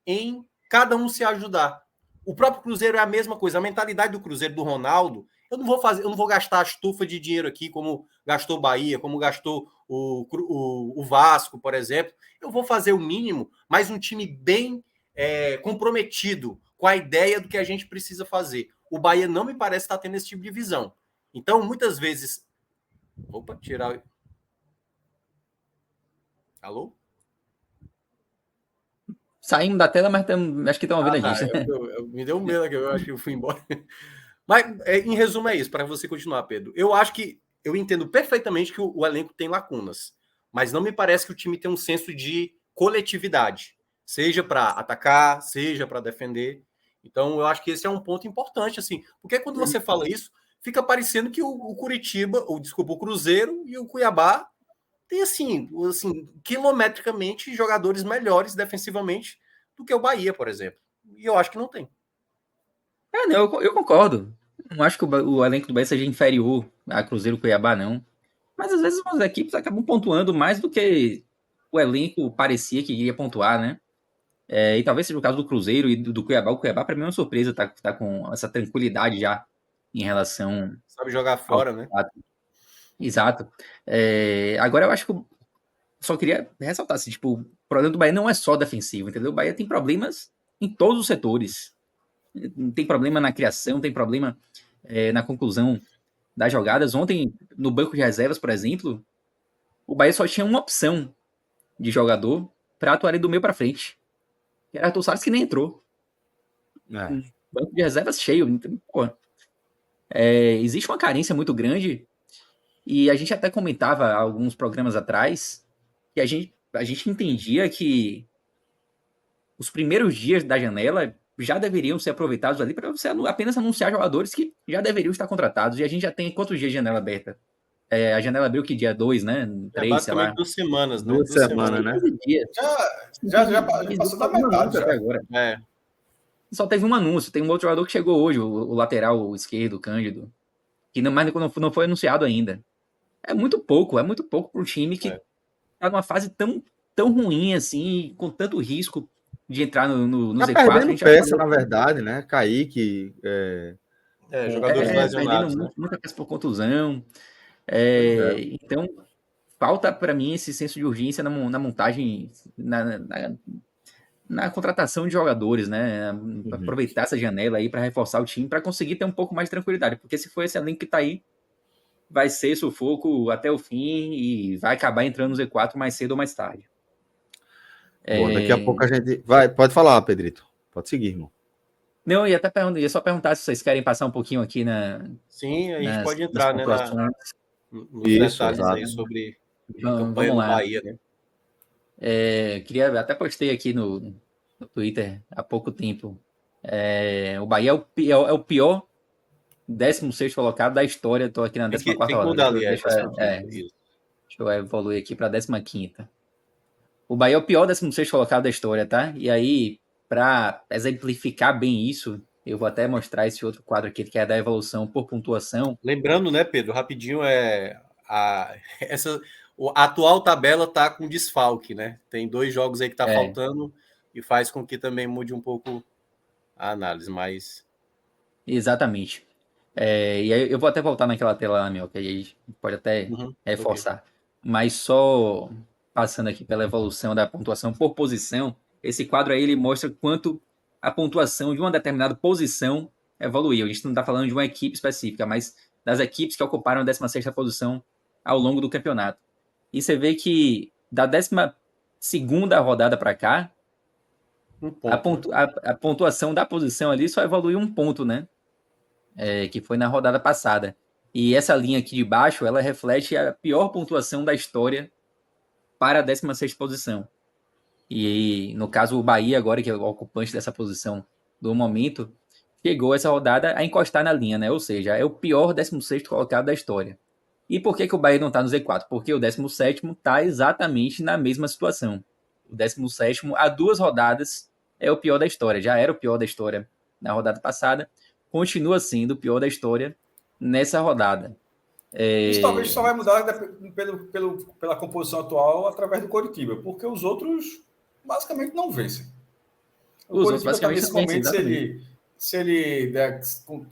em cada um se ajudar. O próprio Cruzeiro é a mesma coisa, a mentalidade do Cruzeiro, do Ronaldo, eu não vou gastar a estufa de dinheiro aqui como gastou o Bahia, como gastou o Vasco, por exemplo. Eu vou fazer o mínimo, mas um time bem comprometido com a ideia do que a gente precisa fazer. O Bahia não me parece estar tendo esse tipo de visão. Então, muitas vezes... Opa, tirar... Alô? Saímos da tela, mas acho que estão ouvindo a gente. Me deu medo, eu acho que eu fui embora. Mas, em resumo, é isso, para você continuar, Pedro. Eu acho que eu entendo perfeitamente que o elenco tem lacunas, mas não me parece que o time tem um senso de coletividade, seja para atacar, seja para defender. Então, eu acho que esse é um ponto importante, assim, porque quando você fala isso, fica parecendo que o Curitiba, o Cruzeiro e o Cuiabá tem, assim, quilometricamente jogadores melhores defensivamente do que o Bahia, por exemplo. E eu acho que não tem. Não, eu concordo. Não acho que o elenco do Bahia seja inferior a Cruzeiro e Cuiabá, não. Mas às vezes as equipes acabam pontuando mais do que o elenco parecia que iria pontuar, né? E talvez seja o caso do Cruzeiro e do Cuiabá. O Cuiabá, para mim, é uma surpresa, tá com essa tranquilidade já em relação. Sabe jogar fora, né? Exato. Agora eu acho que só queria ressaltar assim, tipo, o problema do Bahia não é só defensivo, entendeu? O Bahia tem problemas em todos os setores. Tem problema na criação, tem problema na conclusão das jogadas. Ontem, no banco de reservas, por exemplo, o Bahia só tinha uma opção de jogador para atuar ali do meio para frente. Que era Arthur Salles, que nem entrou. Banco de reservas cheio. Então, existe uma carência muito grande, e a gente até comentava alguns programas atrás que a gente entendia que os primeiros dias da janela já deveriam ser aproveitados ali para você apenas anunciar jogadores que já deveriam estar contratados. E a gente já tem quantos dias de janela aberta? A janela abriu que dia 2, né? 3, sei lá. 2 semanas, né? 2 semanas, né? Já passou da metade até agora. Só teve um anúncio. Tem um outro jogador que chegou hoje, o lateral esquerdo, o Cândido, que não foi anunciado ainda. É muito pouco para um time que tá numa fase tão ruim assim, com tanto risco de entrar no Z4. Perdendo peça, na verdade, né? Kaique. Jogadores lesionados, né? Muita peça por contusão. Então, falta para mim esse senso de urgência na montagem, na contratação de jogadores, né? Aproveitar essa janela aí para reforçar o time, para conseguir ter um pouco mais de tranquilidade. Porque se for esse elenco que tá aí, vai ser sufoco até o fim e vai acabar entrando no Z4 mais cedo ou mais tarde. Bom, daqui a pouco a gente vai. Pode falar, Pedrito. Pode seguir, irmão. Não, ia só perguntar se vocês querem passar um pouquinho aqui Sim, a gente pode entrar, né? Nos detalhes aí sobre a campanha do Bahia, né? Queria, até postei aqui no no Twitter há pouco tempo. O Bahia é o pior 16º colocado da história. Estou aqui na 14ª Tem que rodada. mudar ali a estatística. Isso. Deixa eu evoluir aqui para a 15ª. O Bahia é o pior 16º colocado da história, tá? E aí, para exemplificar bem isso, eu vou até mostrar esse outro quadro aqui, que é da evolução por pontuação. Lembrando, né, Pedro, rapidinho, a atual tabela tá com desfalque, né? Tem 2 jogos aí que tá faltando e faz com que também mude um pouco a análise, mas... Exatamente. E aí eu vou até voltar naquela tela lá, meu, que aí pode até reforçar. Okay. Mas só passando aqui pela evolução da pontuação por posição, esse quadro aí ele mostra quanto a pontuação de uma determinada posição evoluiu. A gente não está falando de uma equipe específica, mas das equipes que ocuparam a 16ª posição ao longo do campeonato. E você vê que da 12ª rodada para cá, a pontuação da posição ali só evoluiu 1 ponto, né? Que foi na rodada passada. E essa linha aqui de baixo, ela reflete a pior pontuação da história para a 16ª posição. E, no caso, o Bahia agora, que é o ocupante dessa posição do momento, chegou essa rodada a encostar na linha, né? Ou seja, é o pior 16º colocado da história. E por que o Bahia não está no Z4? Porque o 17º está exatamente na mesma situação. O 17º, há 2 rodadas, é o pior da história. Já era o pior da história na rodada passada. Continua sendo o pior da história nessa rodada. Isso talvez só vai mudar pela composição atual através do Coritiba, porque os outros basicamente não vencem. O Coritiba está nesse momento, se ele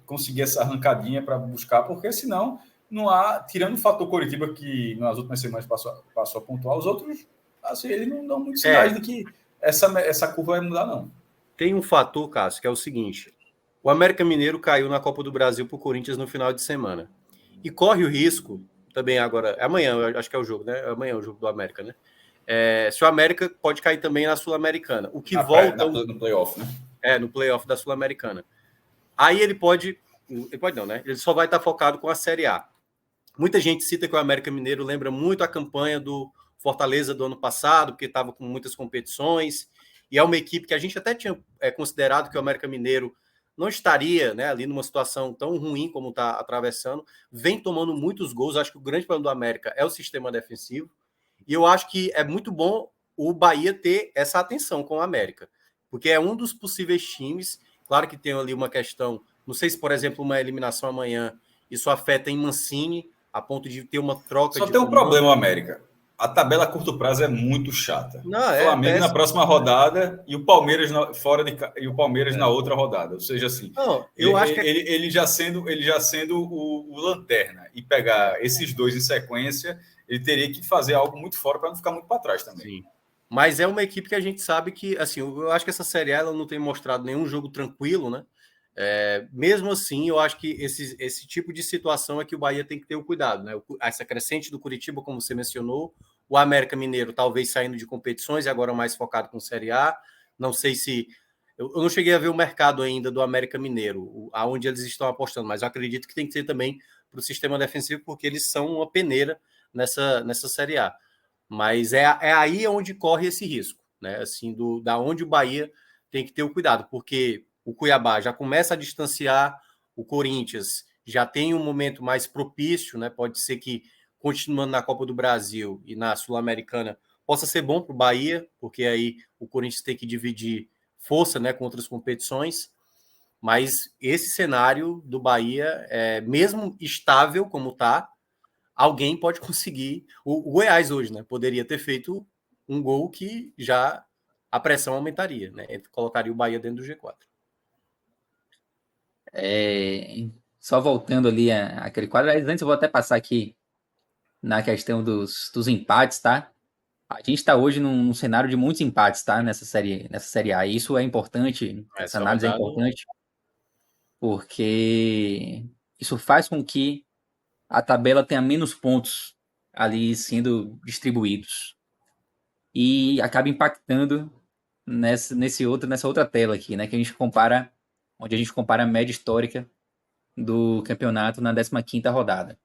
conseguir essa arrancadinha para buscar, porque senão não há, tirando o fator Coritiba que nas últimas semanas passou a pontuar, os outros, assim, eles não dão muitos sinais de que essa curva vai mudar, não. Tem um fator, Cássio, que é o seguinte: o América Mineiro caiu na Copa do Brasil para o Corinthians no final de semana. E corre o risco, também agora, amanhã, acho que é o jogo, né? Amanhã é o jogo do América, né? Se o América pode cair também na Sul-Americana. O que volta... No playoff, né? No playoff da Sul-Americana. Aí ele pode não, né? Ele só vai estar focado com a Série A. Muita gente cita que o América Mineiro lembra muito a campanha do Fortaleza do ano passado, porque estava com muitas competições, e é uma equipe que a gente até tinha considerado que o América Mineiro não estaria, né, ali numa situação tão ruim como está atravessando, vem tomando muitos gols. Acho que o grande problema do América é o sistema defensivo, e eu acho que é muito bom o Bahia ter essa atenção com o América, porque é um dos possíveis times. Claro que tem ali uma questão, não sei se, por exemplo, uma eliminação amanhã, isso afeta em Mancini, a ponto de ter uma troca. Só tem um problema, América. A tabela a curto prazo é muito chata. Não, o Flamengo na próxima rodada e o Palmeiras na outra rodada. Ou seja, assim, não, ele já sendo o lanterna e pegar esses 2 em sequência, ele teria que fazer algo muito fora para não ficar muito para trás também. Sim. Mas é uma equipe que a gente sabe que, assim, eu acho que essa Série A ela não tem mostrado nenhum jogo tranquilo, né? Mesmo assim, eu acho que esse tipo de situação é que o Bahia tem que ter o cuidado, né? Essa crescente do Curitiba, como você mencionou, o América Mineiro talvez saindo de competições e agora mais focado com Série A. Não sei se... Eu não cheguei a ver o mercado ainda do América Mineiro, aonde eles estão apostando, mas eu acredito que tem que ser também para o sistema defensivo, porque eles são uma peneira nessa Série A. Mas é aí onde corre esse risco, né? Assim, da onde o Bahia tem que ter o cuidado, porque o Cuiabá já começa a distanciar, o Corinthians já tem um momento mais propício, né? Pode ser que, continuando na Copa do Brasil e na Sul-Americana, possa ser bom para o Bahia, porque aí o Corinthians tem que dividir força, né, com outras competições. Mas esse cenário do Bahia, mesmo estável como está, alguém pode conseguir. O Goiás hoje, né, poderia ter feito um gol que já a pressão aumentaria, né? Colocaria o Bahia dentro do G4. Só voltando ali àquele quadro, antes eu vou até passar aqui na questão dos empates, tá? A gente está hoje num cenário de muitos empates, tá? Nessa série A. E isso é importante, essa análise é importante, porque isso faz com que a tabela tenha menos pontos ali sendo distribuídos. E acaba impactando nessa outra tela aqui, né? Que onde a gente compara a média histórica do campeonato na 15ª rodada.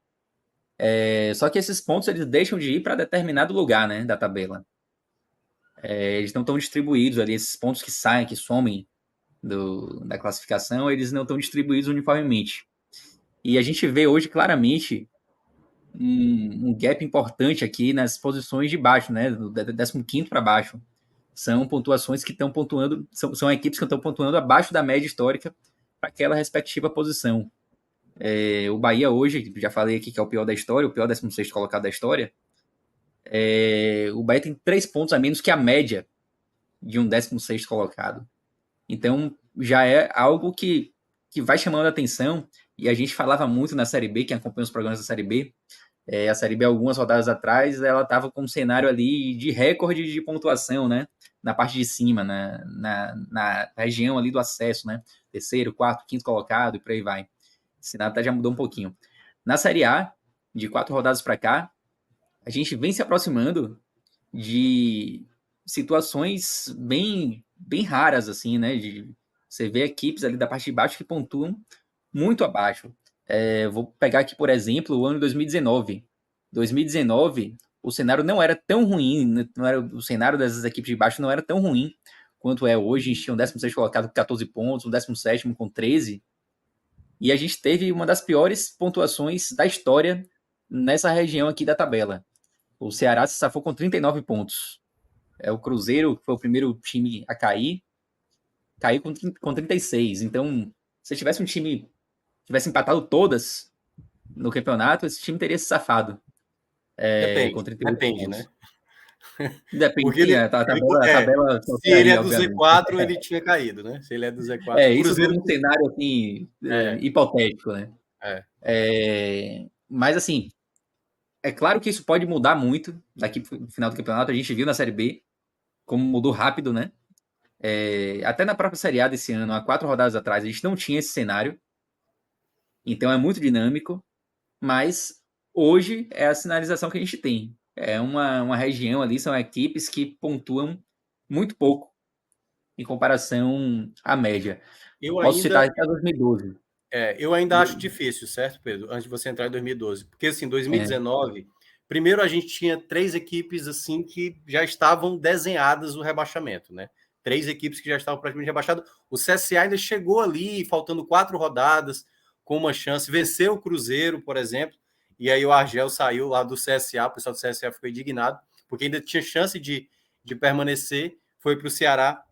Só que esses pontos eles deixam de ir para determinado lugar, né, da tabela. Eles não estão distribuídos ali, esses pontos que saem, que somem da classificação, eles não estão distribuídos uniformemente. E a gente vê hoje claramente um gap importante aqui nas posições de baixo, né? Do 15º para baixo. São pontuações que estão pontuando, são equipes que estão pontuando abaixo da média histórica para aquela respectiva posição. O Bahia hoje, já falei aqui que é o pior da história, o pior 16º colocado da história. O Bahia tem 3 pontos a menos que a média de um 16º colocado. Então, já é algo que vai chamando a atenção, e a gente falava muito na Série B, quem acompanha os programas da Série B, a Série B, algumas rodadas atrás, ela estava com um cenário ali de recorde de pontuação, né? Na parte de cima, na região ali do acesso, né? 3º, 4º, 5º colocado e por aí vai. Esse cenário até já mudou um pouquinho. Na Série A, de 4 rodadas para cá, a gente vem se aproximando de situações bem raras, assim, né? Você vê equipes ali da parte de baixo que pontuam muito abaixo. Vou pegar aqui, por exemplo, o ano 2019. 2019, o cenário não era tão ruim, não era, o cenário das equipes de baixo não era tão ruim quanto é hoje. A gente tinha um 16º colocado com 14 pontos, um 17º com 13, e a gente teve uma das piores pontuações da história nessa região aqui da tabela. O Ceará se safou com 39 pontos. O Cruzeiro, que foi o primeiro time a cair, caiu com 36. Então, se tivesse um time tivesse empatado todas no campeonato, esse time teria se safado com 38 Depende, pontos. né? Porque Depende, a tabela se ele aí, é do obviamente. Z4, ele tinha caído, né? Se ele é do Z4. Isso Cruzeiro. num cenário assim, hipotético, né? Mas assim, é claro que isso pode mudar muito daqui pro final do campeonato. A gente viu na Série B como mudou rápido, né? Até na própria Série A desse ano, há 4 rodadas atrás, a gente não tinha esse cenário. Então é muito dinâmico, mas hoje é a sinalização que a gente tem. É uma região ali, são equipes que pontuam muito pouco em comparação à média. Posso citar até 2012. Eu ainda acho difícil, certo, Pedro? Antes de você entrar em 2012. Porque, assim, 2019, primeiro a gente tinha 3 equipes, assim, que já estavam desenhadas o rebaixamento, né? 3 equipes que já estavam praticamente rebaixadas. O CSA ainda chegou ali, faltando 4 rodadas, com uma chance. Venceu o Cruzeiro, por exemplo, e aí o Argel saiu lá do CSA, o pessoal do CSA ficou indignado, porque ainda tinha chance de permanecer, foi para o Ceará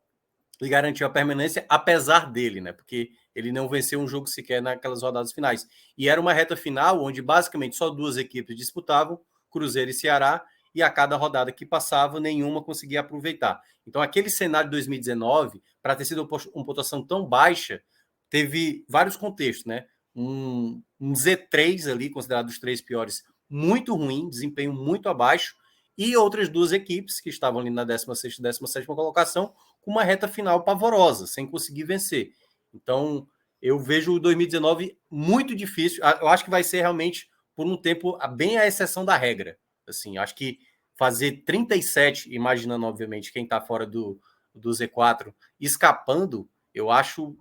e garantiu a permanência, apesar dele, né? Porque ele não venceu um jogo sequer naquelas rodadas finais. E era uma reta final onde basicamente só 2 equipes disputavam, Cruzeiro e Ceará, e a cada rodada que passava, nenhuma conseguia aproveitar. Então, aquele cenário de 2019, para ter sido uma pontuação tão baixa, teve vários contextos, né? Um Z3 ali, considerado os 3 piores, muito ruim, desempenho muito abaixo, e outras 2 equipes que estavam ali na 16ª e 17ª colocação, com uma reta final pavorosa, sem conseguir vencer. Então, eu vejo o 2019 muito difícil. Eu acho que vai ser realmente por um tempo bem a exceção da regra. Assim, acho que fazer 37, imaginando, obviamente, quem está fora do Z4, escapando, eu acho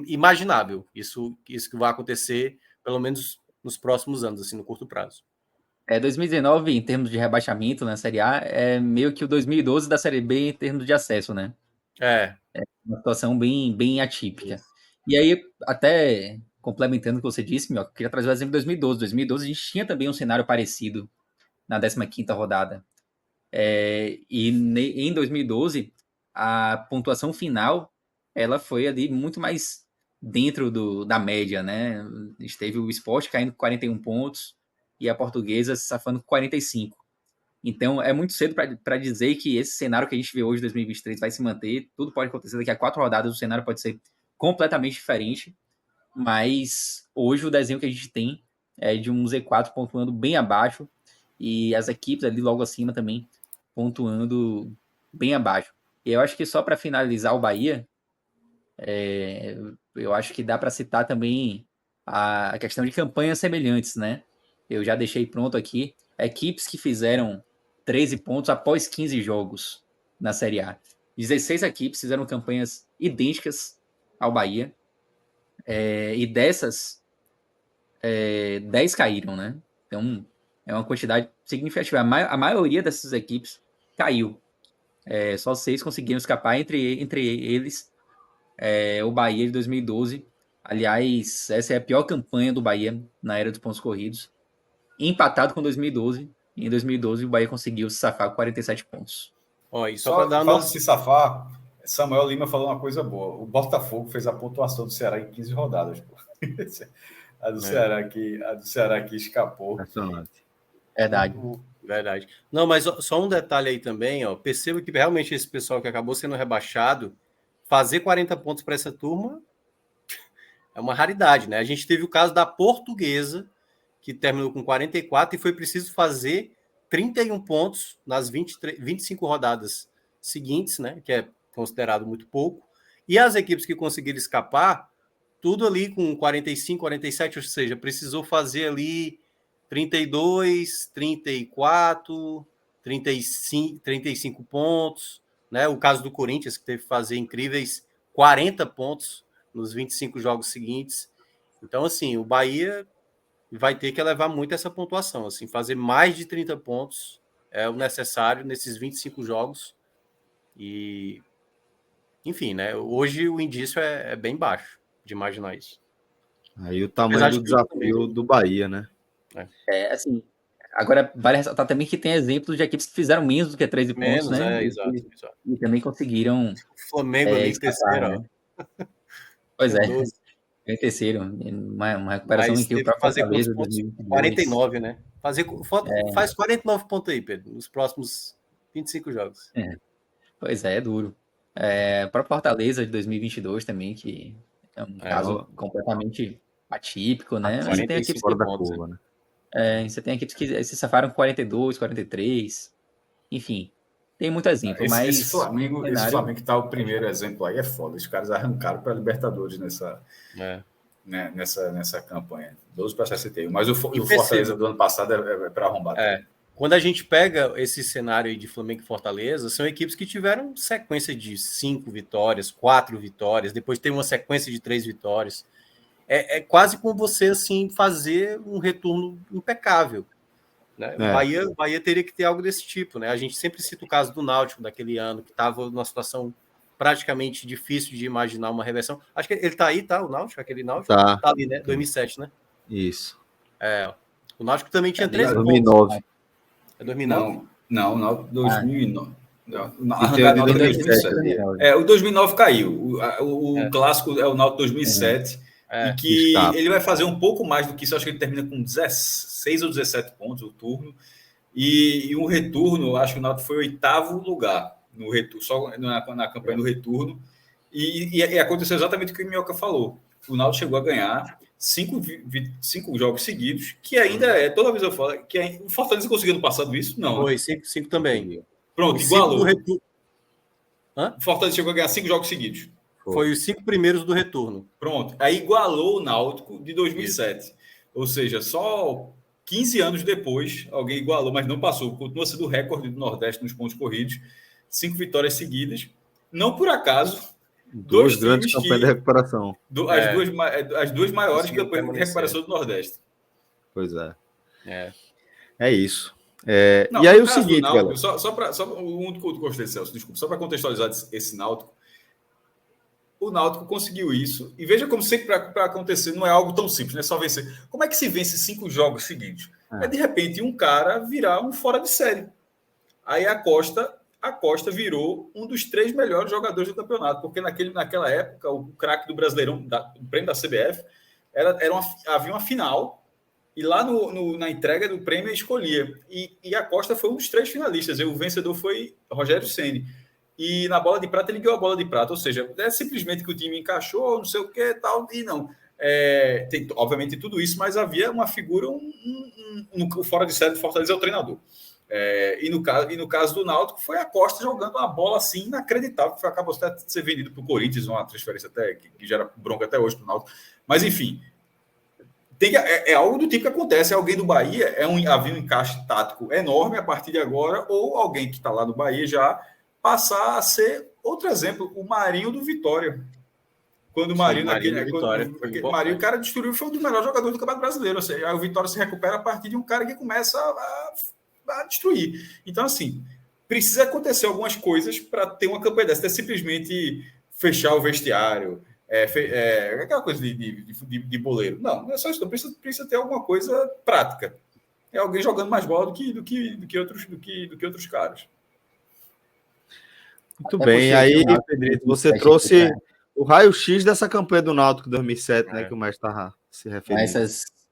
imaginável. Isso que vai acontecer, pelo menos nos próximos anos, assim, no curto prazo. 2019, em termos de rebaixamento na Série A, é meio que o 2012 da Série B em termos de acesso, né? É uma situação bem atípica. E aí, até complementando o que você disse, eu queria trazer o exemplo de 2012. 2012 a gente tinha também um cenário parecido na 15ª rodada. E em 2012, a pontuação final, ela foi ali muito mais dentro da média, né? A gente teve o Sport caindo com 41 pontos e a Portuguesa se safando com 45. Então, é muito cedo para dizer que esse cenário que a gente vê hoje, 2023, vai se manter. Tudo pode acontecer daqui a 4 rodadas, o cenário pode ser completamente diferente. Mas hoje o desenho que a gente tem é de um Z4 pontuando bem abaixo e as equipes ali logo acima também pontuando bem abaixo. E eu acho que só para finalizar o Bahia, eu acho que dá para citar também a questão de campanhas semelhantes, né? Eu já deixei pronto aqui equipes que fizeram 13 pontos após 15 jogos na Série A. 16 equipes fizeram campanhas idênticas ao Bahia. E dessas, 10 caíram, né? Então, é uma quantidade significativa. A maioria dessas equipes caiu. Só 6 conseguiram escapar, entre eles o Bahia de 2012. Aliás, essa é a pior campanha do Bahia na era dos pontos corridos. Empatado com 2012. Em 2012, o Bahia conseguiu se safar com 47 pontos. Ó, e só para dar uma... se safar, Samuel Lima falou uma coisa boa. O Botafogo fez a pontuação do Ceará em 15 rodadas. Pô. A do Ceará aqui escapou. Verdade. Não, mas só um detalhe aí também, ó. Percebo que realmente esse pessoal que acabou sendo rebaixado, fazer 40 pontos para essa turma é uma raridade, né? A gente teve o caso da Portuguesa, que terminou com 44 e foi preciso fazer 31 pontos nas 25 rodadas seguintes, né? Que é considerado muito pouco. E as equipes que conseguiram escapar, tudo ali com 45, 47, ou seja, precisou fazer ali 32, 34, 35 pontos, né? O caso do Corinthians, que teve que fazer incríveis 40 pontos nos 25 jogos seguintes. Então, assim, o Bahia vai ter que elevar muito essa pontuação, assim, fazer mais de 30 pontos é o necessário nesses 25 jogos. E, enfim, né? Hoje o indício é bem baixo de imaginar isso. Aí o tamanho do desafio do Bahia, né? Assim, agora vale ressaltar também que tem exemplos de equipes que fizeram menos do que 13 pontos, né? Exato. E também conseguiram. O Flamengo ali em terceiro, né? Pois em terceiro. Uma recuperação em que o próprio Fortaleza 49, né? Faz 49 pontos aí, Pedro, nos próximos 25 jogos. Pois é duro. O próprio Fortaleza de 2022 também, que é um caso completamente atípico, né? Você tem equipes fora da curva, né? Você tem equipes que se safaram com 42, 43. Enfim, tem muito exemplo. Esse Flamengo que tá o primeiro exemplo aí é foda. Os caras arrancaram para a Libertadores nessa campanha. 12 para 61. Mas o Fortaleza do ano passado é para arrombar. Quando a gente pega esse cenário aí de Flamengo e Fortaleza, são equipes que tiveram sequência de 5 vitórias, 4 vitórias, depois tem uma sequência de 3 vitórias. É quase como você assim fazer um retorno impecável. Né? O Bahia teria que ter algo desse tipo. Né? A gente sempre cita o caso do Náutico daquele ano, que estava numa situação praticamente difícil de imaginar uma reversão. Acho que ele está aí, tá? O Náutico, aquele Náutico. Tá ali, né? 2007, né? Isso. O Náutico também tinha 13 2009. pontos. É 2009? Não, 2009. Não, 2007. O 2009 caiu. O clássico é o Náutico 2007. E que ele vai fazer um pouco mais do que isso. Acho que ele termina com 16 ou 17 pontos o turno. E o retorno, acho que o Náutico foi 8º lugar no retorno, só na campanha do retorno. E aconteceu exatamente o que o Minhoca falou. O Náutico chegou a ganhar 5 jogos seguidos, que ainda toda vez eu falo, que o Fortaleza conseguiu no passado isso? Não. Foi, 5 também. Pronto, igualou. O Fortaleza chegou a ganhar 5 jogos seguidos. Foi os 5 primeiros do retorno. Pronto. Aí igualou o Náutico de 2007. Isso. Ou seja, só 15 anos depois, alguém igualou, mas não passou. Continua sendo o recorde do Nordeste nos pontos corridos. 5 vitórias seguidas. Não por acaso. 2 grandes campanhas de recuperação. As duas maiores campanhas de recuperação do Nordeste. Pois é. É isso. Não, e aí o seguinte, Náutico, só o único que eu gostei, Celso, desculpa, só para contextualizar esse Náutico. O Náutico conseguiu isso. E veja como sempre para acontecer não é algo tão simples, não é só vencer. Como é que se vence 5 jogos seguidos? É de repente um cara virar um fora de série. Aí a Costa virou um dos 3 melhores jogadores do campeonato, porque naquela época o craque do Brasileirão, o prêmio da CBF, havia uma final e lá na entrega do prêmio escolhia. E a Costa foi um dos 3 finalistas. O vencedor foi Rogério Ceni. E na bola de prata ele ganhou a bola de prata, ou seja, é simplesmente que o time encaixou, não sei o que, tal, e não. Tem, obviamente, tudo isso, mas havia uma figura, o fora de série do Fortaleza é o treinador. E no caso do Náutico, foi a Costa jogando uma bola assim inacreditável, que acabou de ser vendido para o Corinthians, uma transferência até que gera bronca até hoje para o Náutico. Mas, enfim, é algo do tipo que acontece. Alguém do Bahia, havia um encaixe tático enorme a partir de agora, ou alguém que está lá no Bahia já passar a ser outro exemplo, o Marinho do Vitória. Quando o Marinho, o cara destruiu, foi um dos melhores jogadores do Campeonato Brasileiro. Ou seja, o Vitória se recupera a partir de um cara que começa a destruir. Então, assim, precisa acontecer algumas coisas para ter uma campanha dessa. Não é simplesmente fechar o vestiário, aquela coisa de boleiro. Não é só isso. Precisa ter alguma coisa prática. É alguém jogando mais bola do que outros caras. Muito bem. Aí, Pedrito, você trouxe o raio-x dessa campanha do Náutico 2007, né? Que o mestre estava se referindo.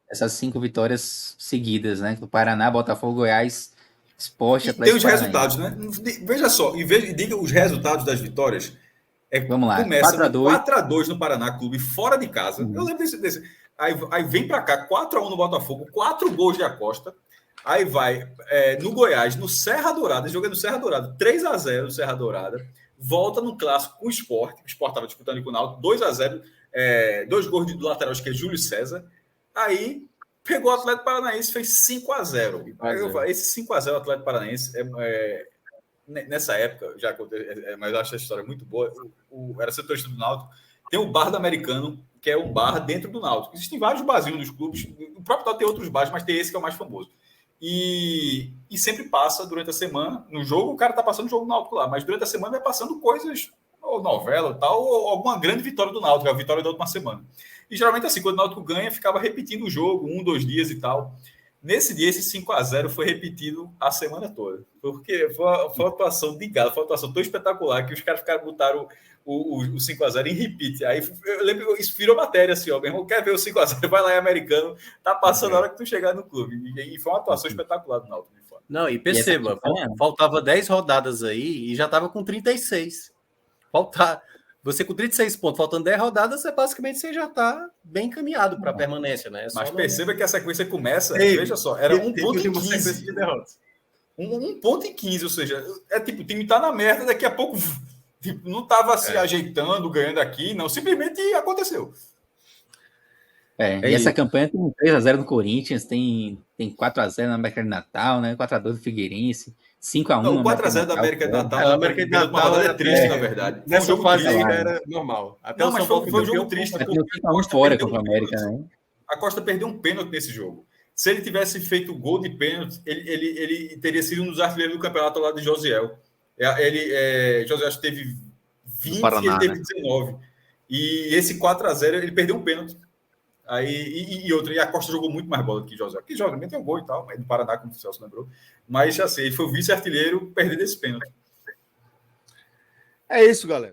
Essas 5 vitórias seguidas, né? Do Paraná, Botafogo, Goiás, Sport, Atlético. Tem os resultados, né? Veja só, e diga os resultados das vitórias. Vamos lá. Começa 4-2 no Paraná Clube, fora de casa. Eu lembro desse. Aí vem para cá, 4-1 no Botafogo, 4 gols de Acosta. Aí vai no Goiás, no Serra Dourada, jogando no Serra Dourada, 3-0 no Serra Dourada. Volta no clássico com o Sport. O Sport estava disputando com o Náutico, 2-0. 2 gols do lateral, acho que é Júlio César. Aí pegou o Atlético Paranaense, fez 5-0. Esse 5-0 Atlético Paranaense nessa época, já mas eu acho essa história muito boa. Era setorista do Náutico. Tem o Bar do Americano, que é um bar dentro do Náutico. Existem vários barzinhos dos clubes. O próprio Náutico tem outros bares, mas tem esse que é o mais famoso. E sempre passa durante a semana. No jogo, o cara tá passando o jogo do Náutico lá, mas durante a semana vai passando coisas, ou novela ou tal, ou alguma grande vitória do Náutico, a vitória da última semana. E geralmente, assim, quando o Náutico ganha, ficava repetindo o jogo, 2 dias e tal. Nesse dia, esse 5-0 foi repetido a semana toda. Porque foi uma atuação de galo, foi uma atuação tão espetacular que os caras botaram o 5-0 em repeat. Aí eu lembro, isso virou matéria assim, ó, meu irmão, quer ver o 5-0, vai lá em Americano, tá passando a hora que tu chegar no clube. E foi uma atuação espetacular do Náutico. Não, e perceba, faltava 10 rodadas aí e já tava com 36. Você com 36 pontos, faltando 10 rodadas, basicamente você já tá bem encaminhado para a permanência, né? Mas perceba que a sequência começa, veja só, era 1 ponto e 15 de derrotas. 1 ponto e 15, ou seja, tipo, o time tá na merda, daqui a pouco tipo, não tava se ajeitando, ganhando aqui, não, simplesmente aconteceu. E essa campanha tem 3-0 no Corinthians, tem 4-0 na América de Natal, né? 4-2 no Figueirense, 5-1 no América de Natal. Da América de Natal. A América de Natal é triste, na verdade. Nessa fase ainda era normal. Até mas foi um jogo triste. Fora contra a América, né? A Costa perdeu um pênalti nesse jogo. Se ele tivesse feito o gol de pênalti, ele teria sido um dos artilheiros do campeonato lá de Josiel. Josiel acho que teve 20 Paraná, e ele teve 19. E esse 4-0, ele perdeu um pênalti. Aí, e a Costa jogou muito mais bola do que José. Que joga, também tem um gol e tal, mas no Paraná, como o Celso lembrou. Mas, assim, ele foi o vice-artilheiro perdendo esse pênalti. É isso, galera.